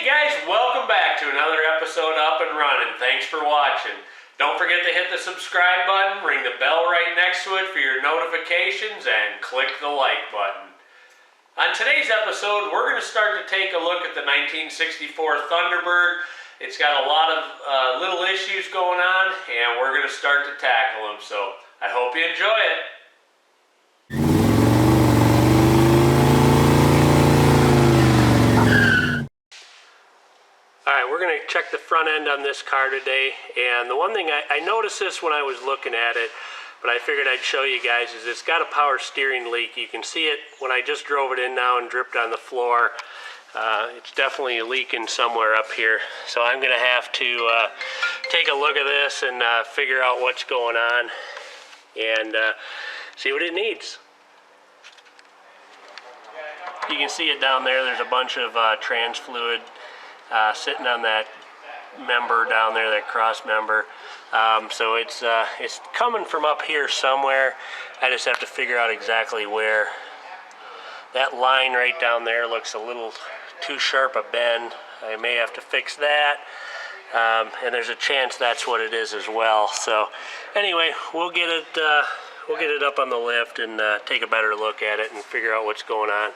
Hey guys, welcome back to another episode of Up-N-Runnin. Thanks for watching. Don't forget to hit the subscribe button, ring the bell right next to it for your notifications, and click the like button. On today's episode, we're going to start to take a look at the 1964 Thunderbird. It's got a lot of little issues going on, and we're going to start to tackle them, so I hope you enjoy it. Alright, we're going to check the front end on this car today, and the one thing I noticed this when I was looking at it, but I figured I'd show you guys, is it's got a power steering leak. You can see it when I just drove it in now and dripped on the floor. It's definitely leaking somewhere up here, so I'm going to have to take a look at this and figure out what's going on and see what it needs. You can see it down there. There's a bunch of trans fluid sitting on that member down there, that cross member. So it's coming from up here somewhere. I just have to figure out exactly where. That line right down there looks a little too sharp a bend. I may have to fix that. And there's a chance that's what it is as well. So anyway, we'll get it up on the lift and take a better look at it and figure out what's going on.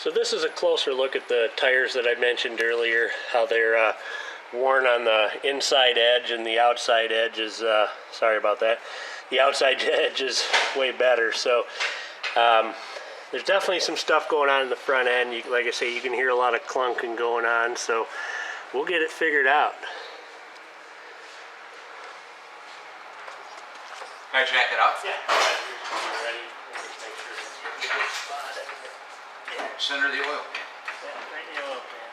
So this is a closer look at the tires that I mentioned earlier, how they're worn on the inside edge, and the outside edge is, sorry about that, the outside edge is way better. So there's definitely some stuff going on in the front end. Like I say, you can hear a lot of clunking going on, so we'll get it figured out. Can I jack it up? Yeah. You're ready. Make sure it's in a good spot. Center of the oil pan. Yeah, right in the oil pan.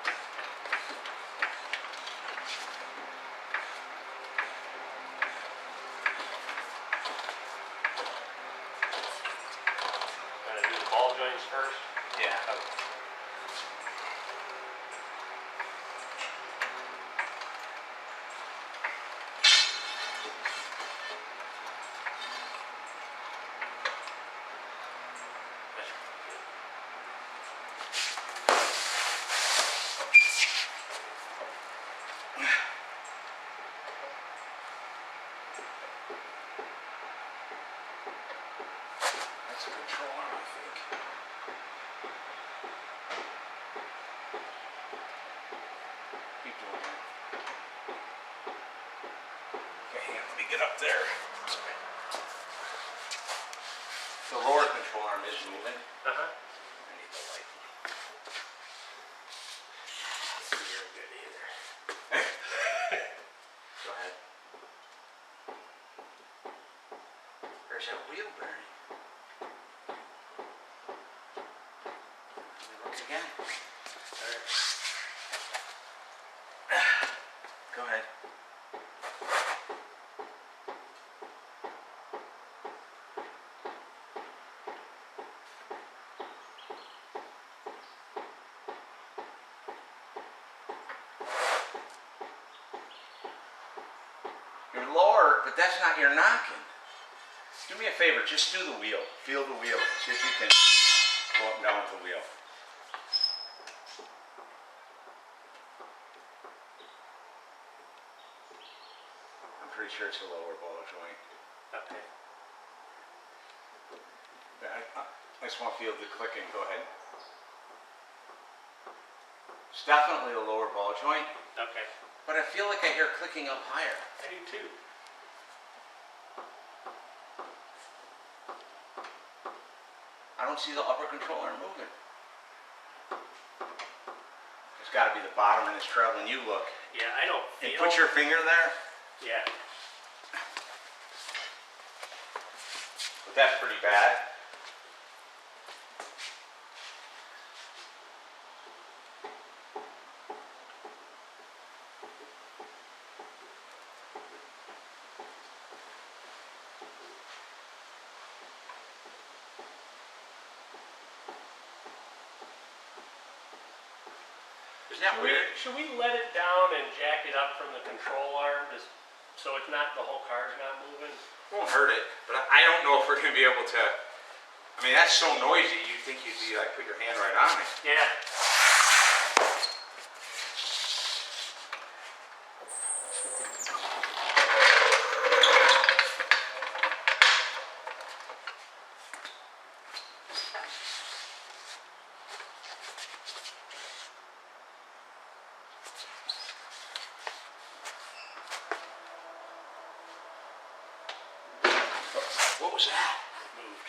Gotta do the ball joints first? Yeah. Okay. That's a control arm, I think. Keep doing that. Okay, let me get up there. The lower control arm is moving. Uh-huh. I need the light. You're good either. Go ahead. There's that wheel bearing. Let me look again. Alright. Go ahead. You're lower, but that's not your knocking. Do me a favor, just do the wheel. Feel the wheel. See if you can go up and down with the wheel. I'm pretty sure it's a lower ball joint. Okay. I just want to feel the clicking. Go ahead. It's definitely a lower ball joint, Okay. but I feel like I hear clicking up higher. I do too. I don't see the upper control arm moving. It's got to be the bottom in this tread when you look. Yeah, I don't And feel... put your finger there. Yeah. But that's pretty bad. Isn't that weird? Should we let it down and jack it up from the control arm just so it's not, the whole car's not moving? Won't hurt it, but I don't know if we're going to be able to. I mean, that's so noisy, you'd think you'd be like, put your hand right on it. Yeah. What was that? Moved.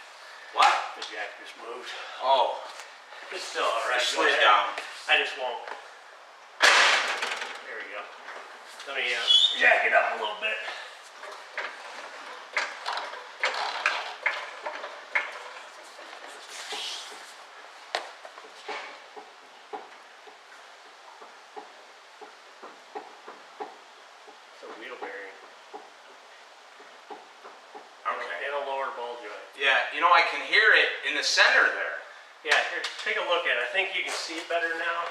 What? The jack just moved. Oh. It's still all right. It Go slid ahead. down. I just won't. There we go. Let me jack it up a little bit. It's a wheel bearing. Okay. And a lower ball joint. Yeah, you know, I can hear it in the center there. Yeah, here, take a look at it. I think you can see it better now.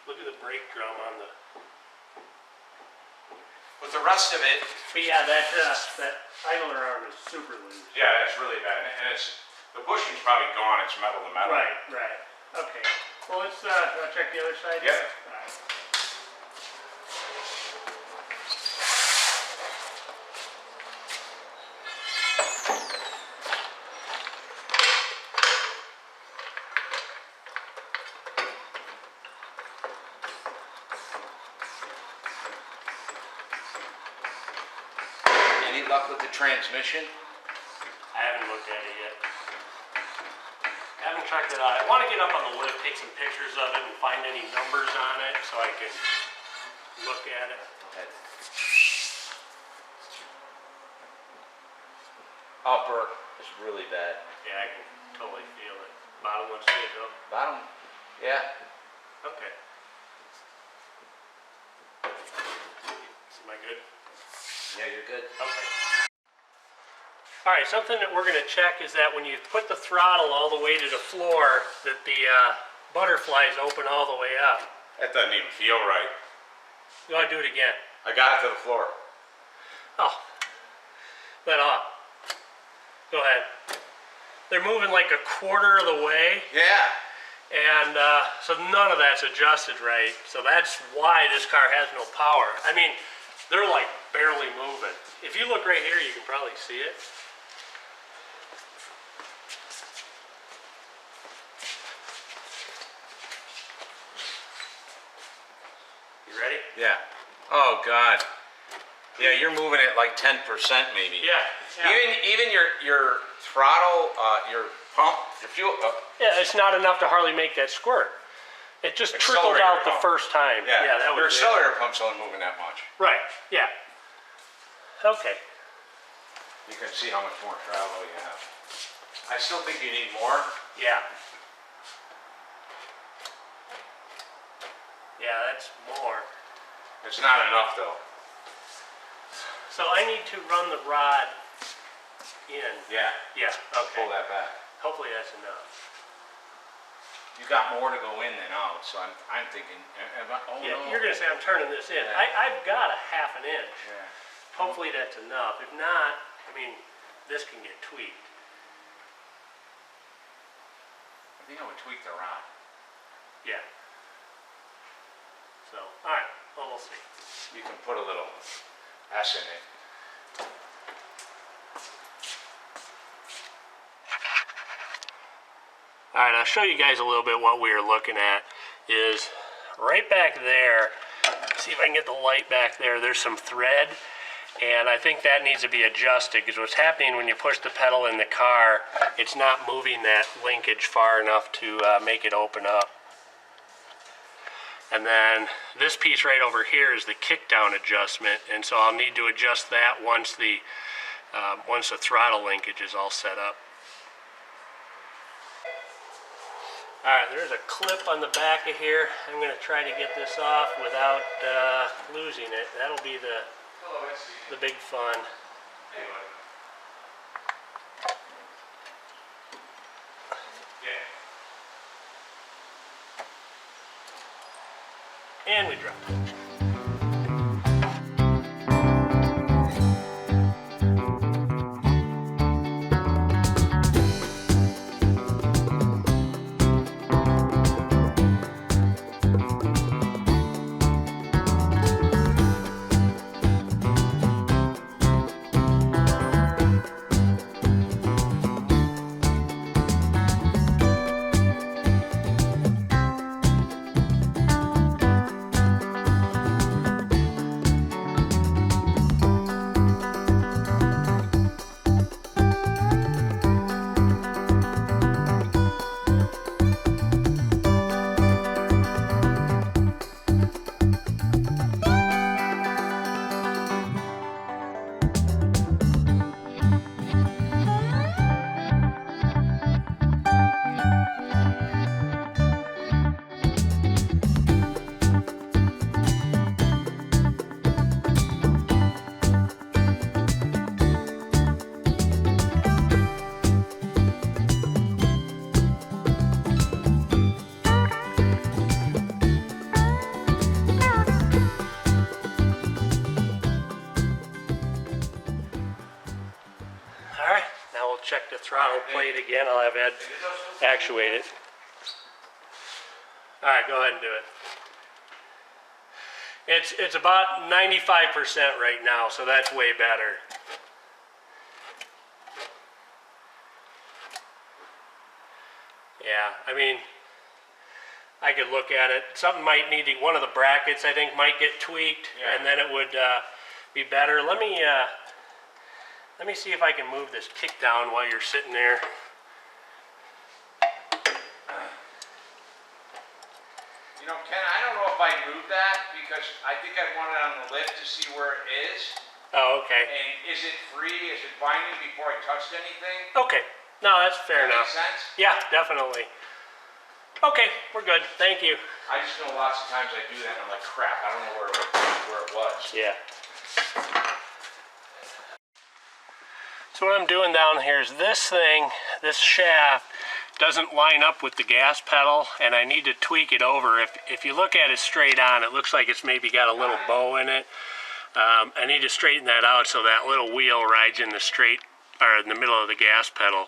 Look at the brake drum on the. But the rest of it, But yeah, that idler arm is super loose. yeah, that's really bad. And it's, the bushing's probably gone, it's metal to metal. Right, right. Okay. Well, let's check the other side. Yep. All right. Any luck with the transmission? I haven't looked at it yet. I haven't checked it out. I want to get up on the lift, take some pictures of it, and find any numbers on it so I can look at it. Okay. Upper is really bad. Yeah, I can totally feel it. Bottom looks good though. Bottom, yeah. Okay. Am I good? Yeah, you're good. Okay. All right, something that we're going to check is that when you put the throttle all the way to the floor, that the butterflies open all the way up. That doesn't even feel right. You want to do it again? I got it to the floor. Oh, let off. Go ahead. They're moving like a quarter of the way, Yeah. and so none of that's adjusted right. So that's why this car has no power. I mean, they're like barely moving. If you look right here, you can probably see it. You ready? Yeah. Oh God. Yeah, you're moving it like 10% maybe. Yeah. Yeah. Even your throttle, your pump, your fuel. Yeah, it's not enough to hardly make that squirt. It just trickled Accelerator out the pump. first time. Yeah, that your was it. accelerator pump's only moving that much. Right. Yeah. Okay. You can see how much more travel you have. I still think you need more. Yeah. Yeah, that's more. It's not enough though. So I need to run the rod in. Yeah. Yeah. Okay. Pull that back. Hopefully that's enough. You got more to go in than out, so I'm thinking. Oh Yeah. no. You're gonna say I'm turning this in. Yeah. I've got a ½ inch. Yeah. Hopefully that's enough. If not, I mean, this can get tweaked. I think I would tweak the rod. Yeah. So, all right. Well, we'll see. You can put a little S in it. All right, I'll show you guys a little bit what we are looking at. Is right back there, see if I can get the light back there, there's some thread, and I think that needs to be adjusted, because what's happening when you push the pedal in the car, it's not moving that linkage far enough to make it open up. And then this piece right over here is the kick down adjustment, and so I'll need to adjust that once the throttle linkage is all set up. All right, there's a clip on the back of here. I'm going to try to get this off without losing it. That'll be the big fun. And we drop it. check the throttle plate again. I'll have Ed actuate it. All right, go ahead and do it. It's about 95% right now, so that's way better. Yeah, I mean, I could look at it. Something might need to, one of the brackets I think might get tweaked, Yeah. and then it would be better. Let me see if I can move this kick down while you're sitting there. You know, Ken, I don't know if I moved that because I think I want it on the lift to see where it is. Oh, okay. And is it free? Is it binding before I touched anything? Okay. No, that's fair enough. Makes sense? Yeah, definitely. Okay, we're good. Thank you. I just know lots of times I do that and I'm like, crap, I don't know where it was. Yeah. So what I'm doing down here is this thing, this shaft, doesn't line up with the gas pedal, and I need to tweak it over. If you look at it straight on, it looks like it's maybe got a little bow in it. I need to straighten that out so that little wheel rides in the straight, or in the middle of the gas pedal.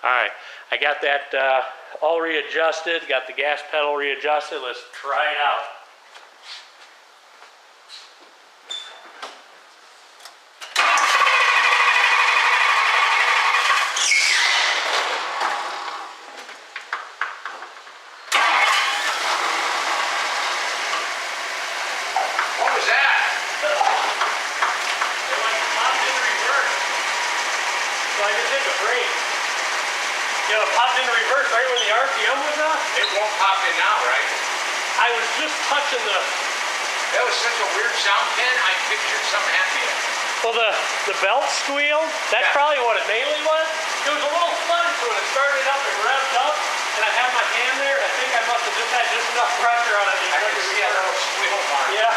Alright, I got that all readjusted, got the gas pedal readjusted. Let's try it out. What was that? It like popped in reverse. So I just hit the brake. You know, it popped in reverse right when the RPM was up. It won't pop in now, right? I was just touching the, That was such a weird sound, Ken. I pictured something happening. well, the belt squealed. That's Yeah. probably what it mainly was. It was a little fun, so when it started up, it revved up, and I had my hand there, and I think I must have just had just enough pressure on it. I could see a little squeal mark. Yeah.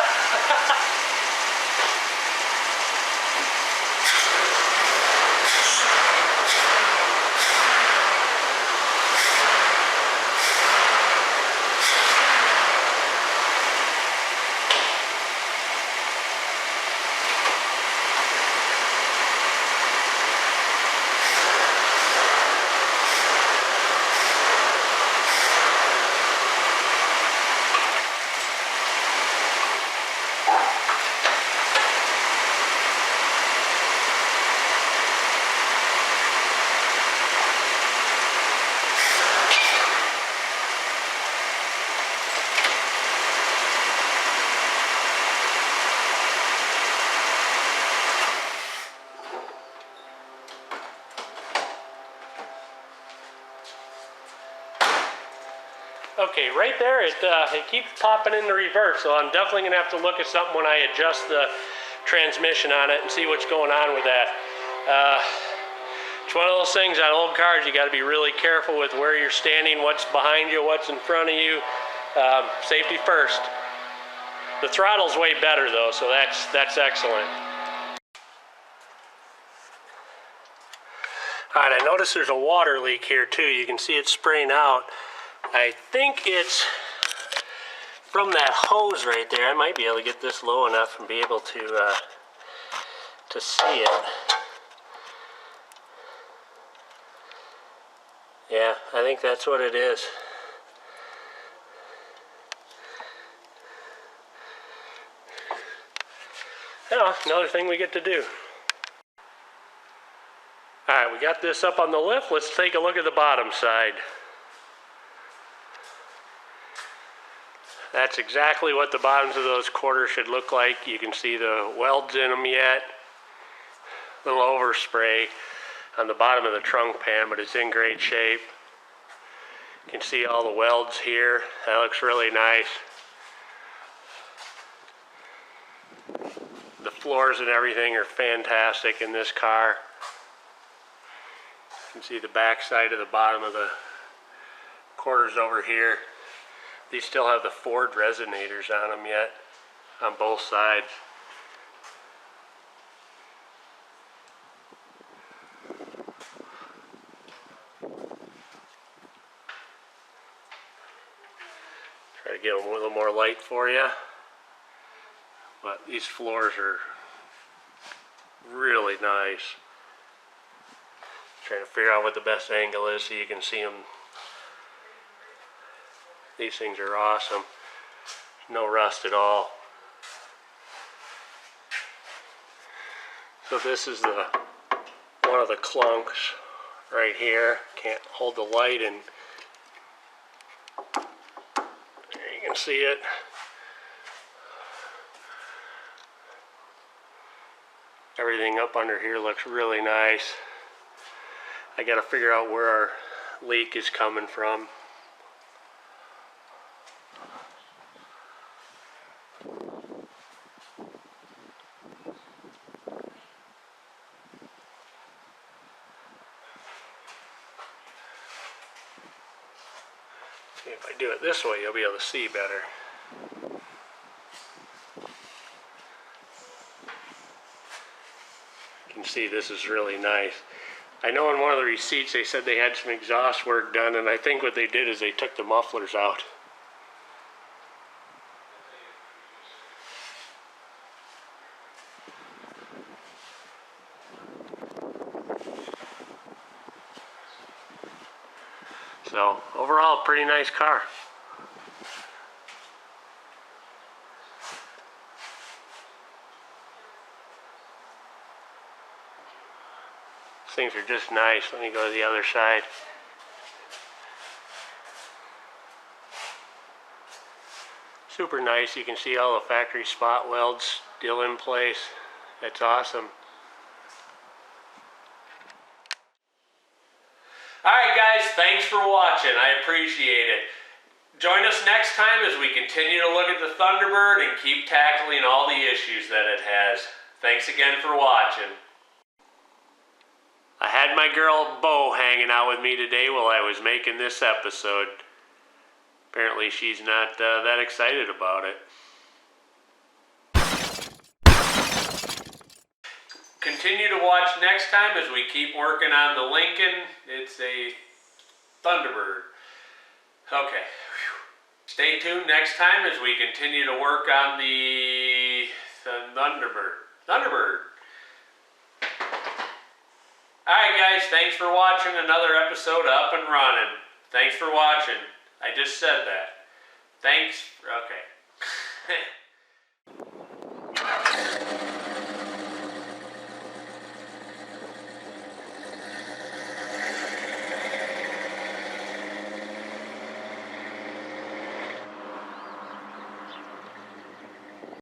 Okay, right there, it keeps popping into reverse, so I'm definitely going to have to look at something when I adjust the transmission on it and see what's going on with that. It's one of those things on old cars, you got to be really careful with where you're standing, what's behind you, what's in front of you. Safety first. The throttle's way better though, so that's excellent. Alright, I notice there's a water leak here too. You can see it spraying out. I think it's from that hose right there. I might be able to get this low enough and be able to see it. Yeah, I think that's what it is. Yeah, another thing we get to do. Alright, we got this up on the lift. Let's take a look at the bottom side. That's exactly what the bottoms of those quarters should look like. You can see the welds in them yet. A little overspray on the bottom of the trunk pan, but it's in great shape. You can see all the welds here. That looks really nice. The floors and everything are fantastic in this car. You can see the back side of the bottom of the quarters over here. These still have the Ford resonators on them yet, on both sides. Try to get a little more light for you. But these floors are really nice. Trying to figure out what the best angle is so you can see them. These things are awesome. No rust at all. So this is the one of the clunks right here. Can't hold the light, and there you can see it. Everything up under here looks really nice. I gotta figure out where our leak is coming from. If I do it this way, you'll be able to see better. You can see this is really nice. I know on one of the receipts they said they had some exhaust work done, and I think what they did is they took the mufflers out. So overall, pretty nice car. Things are just nice. Let me go to the other side. Super nice. You can see all the factory spot welds still in place. That's awesome. Alright guys, thanks for watching. I appreciate it. Join us next time as we continue to look at the Thunderbird and keep tackling all the issues that it has. Thanks again for watching. I had my girl Bo hanging out with me today while I was making this episode. Apparently she's not that excited about it. Continue to watch next time as we keep working on the Lincoln. It's a Thunderbird. Okay. Stay tuned next time as we continue to work on the Thunderbird. Alright guys, thanks for watching another episode of Up-N-Runnin. Thanks for watching. I just said that. Thanks. Okay.